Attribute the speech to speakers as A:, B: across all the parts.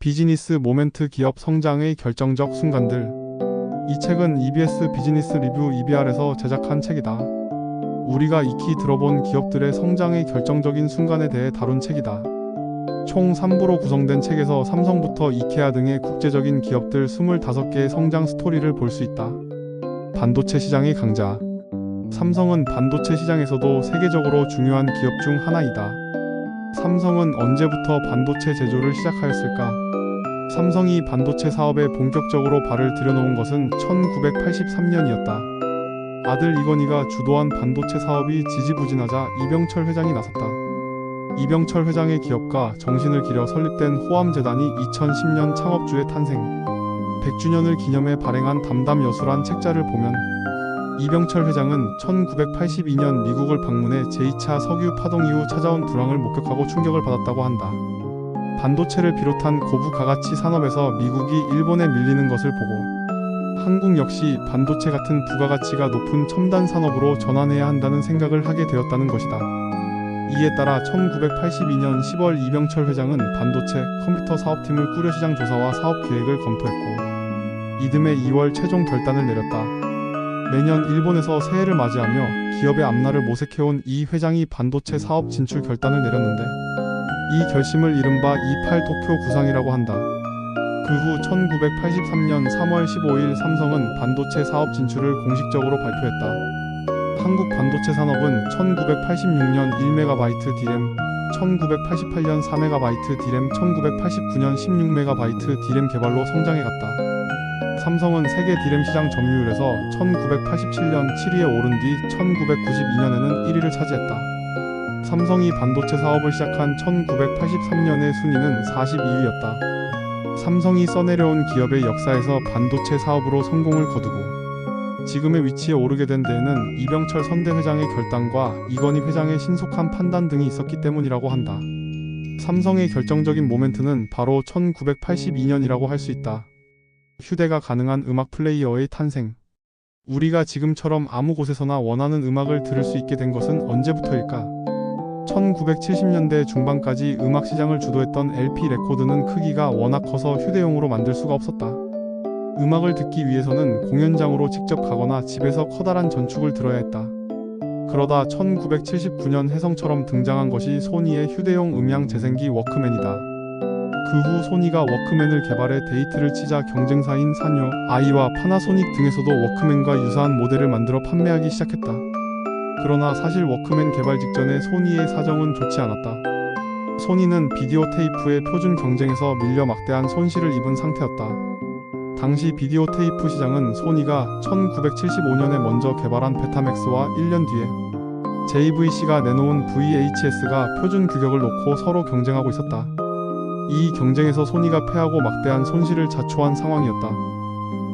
A: 비즈니스 모멘트 기업 성장의 결정적 순간들. 이 책은 EBS 비즈니스 리뷰 EBR에서 제작한 책이다. 우리가 익히 들어본 기업들의 성장의 결정적인 순간에 대해 다룬 책이다. 총 3부로 구성된 책에서 삼성부터 이케아 등의 국제적인 기업들 25개의 성장 스토리를 볼 수 있다. 반도체 시장의 강자. 삼성은 반도체 시장에서도 세계적으로 중요한 기업 중 하나이다. 삼성은 언제부터 반도체 제조를 시작하였을까? 삼성이 반도체 사업에 본격적으로 발을 들여놓은 것은 1983년이었다. 아들 이건희가 주도한 반도체 사업이 지지부진하자 이병철 회장이 나섰다. 이병철 회장의 기업가 정신을 기려 설립된 호암재단이 2010년 창업주의 탄생, 100주년을 기념해 발행한 담담여수란 책자를 보면 이병철 회장은 1982년 미국을 방문해 제2차 석유 파동 이후 찾아온 불황을 목격하고 충격을 받았다고 한다. 반도체를 비롯한 고부가가치 산업에서 미국이 일본에 밀리는 것을 보고 한국 역시 반도체 같은 부가가치가 높은 첨단 산업으로 전환해야 한다는 생각을 하게 되었다는 것이다. 이에 따라 1982년 10월 이병철 회장은 반도체 컴퓨터 사업팀을 꾸려 시장 조사와 사업 계획을 검토했고 이듬해 2월 최종 결단을 내렸다. 매년 일본에서 새해를 맞이하며 기업의 앞날을 모색해온 이 회장이 반도체 사업 진출 결단을 내렸는데 이 결심을 이른바 28 도쿄 구상이라고 한다. 그 후 1983년 3월 15일 삼성은 반도체 사업 진출을 공식적으로 발표했다. 한국 반도체 산업은 1986년 1MB D램, 1988년 4MB D램, 1989년 16MB D램 개발로 성장해갔다. 삼성은 세계 D램 시장 점유율에서 1987년 7위에 오른 뒤 1992년에는 1위를 차지했다. 삼성이 반도체 사업을 시작한 1983년의 순위는 42위였다. 삼성이 써내려온 기업의 역사에서 반도체 사업으로 성공을 거두고 지금의 위치에 오르게 된 데에는 이병철 선대 회장의 결단과 이건희 회장의 신속한 판단 등이 있었기 때문이라고 한다. 삼성의 결정적인 모멘트는 바로 1982년이라고 할 수 있다. 휴대가 가능한 음악 플레이어의 탄생. 우리가 지금처럼 아무 곳에서나 원하는 음악을 들을 수 있게 된 것은 언제부터일까? 1970년대 중반까지 음악 시장을 주도했던 LP 레코드는 크기가 워낙 커서 휴대용으로 만들 수가 없었다. 음악을 듣기 위해서는 공연장으로 직접 가거나 집에서 커다란 전축을 들어야 했다. 그러다 1979년 혜성처럼 등장한 것이 소니의 휴대용 음향 재생기 워크맨이다. 그 후 소니가 워크맨을 개발해 데이트를 치자 경쟁사인 산요, 아이와 파나소닉 등에서도 워크맨과 유사한 모델을 만들어 판매하기 시작했다. 그러나 사실 워크맨 개발 직전에 소니의 사정은 좋지 않았다. 소니는 비디오 테이프의 표준 경쟁에서 밀려 막대한 손실을 입은 상태였다. 당시 비디오 테이프 시장은 소니가 1975년에 먼저 개발한 베타맥스와 1년 뒤에 JVC가 내놓은 VHS가 표준 규격을 놓고 서로 경쟁하고 있었다. 이 경쟁에서 소니가 패하고 막대한 손실을 자초한 상황이었다.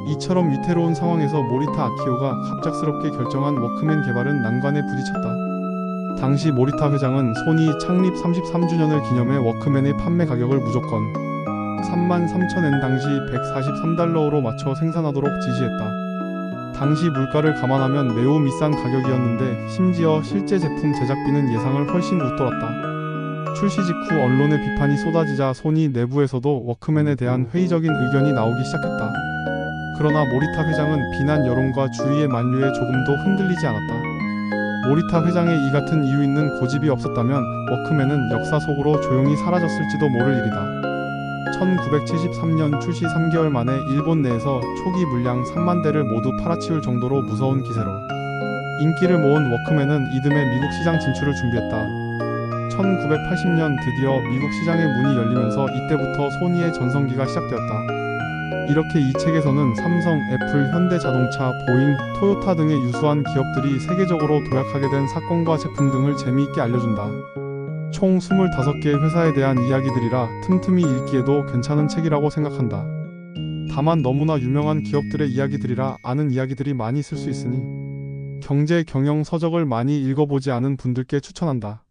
A: 이처럼 위태로운 상황에서 모리타 아키오가 갑작스럽게 결정한 워크맨 개발은 난관에 부딪혔다. 당시 모리타 회장은 소니 창립 33주년을 기념해 워크맨의 판매 가격을 무조건 33,000엔 당시 143달러로 맞춰 생산하도록 지시했다. 당시 물가를 감안하면 매우 비싼 가격이었는데 심지어 실제 제품 제작비는 예상을 훨씬 웃돌았다. 출시 직후 언론의 비판이 쏟아지자 소니 내부에서도 워크맨에 대한 회의적인 의견이 나오기 시작했다. 그러나 모리타 회장은 비난 여론과 주위의 만류에 조금도 흔들리지 않았다. 모리타 회장의 이 같은 이유 있는 고집이 없었다면 워크맨은 역사 속으로 조용히 사라졌을지도 모를 일이다. 1973년 출시 3개월 만에 일본 내에서 초기 물량 3만 대를 모두 팔아치울 정도로 무서운 기세로 인기를 모은 워크맨은 이듬해 미국 시장 진출을 준비했다. 1980년 드디어 미국 시장의 문이 열리면서 이때부터 소니의 전성기가 시작되었다. 이렇게 이 책에서는 삼성, 애플, 현대자동차, 보잉, 토요타 등의 유수한 기업들이 세계적으로 도약하게 된 사건과 제품 등을 재미있게 알려준다. 총 25개의 회사에 대한 이야기들이라 틈틈이 읽기에도 괜찮은 책이라고 생각한다. 다만 너무나 유명한 기업들의 이야기들이라 아는 이야기들이 많이 있을 수 있으니 경제 경영 서적을 많이 읽어보지 않은 분들께 추천한다.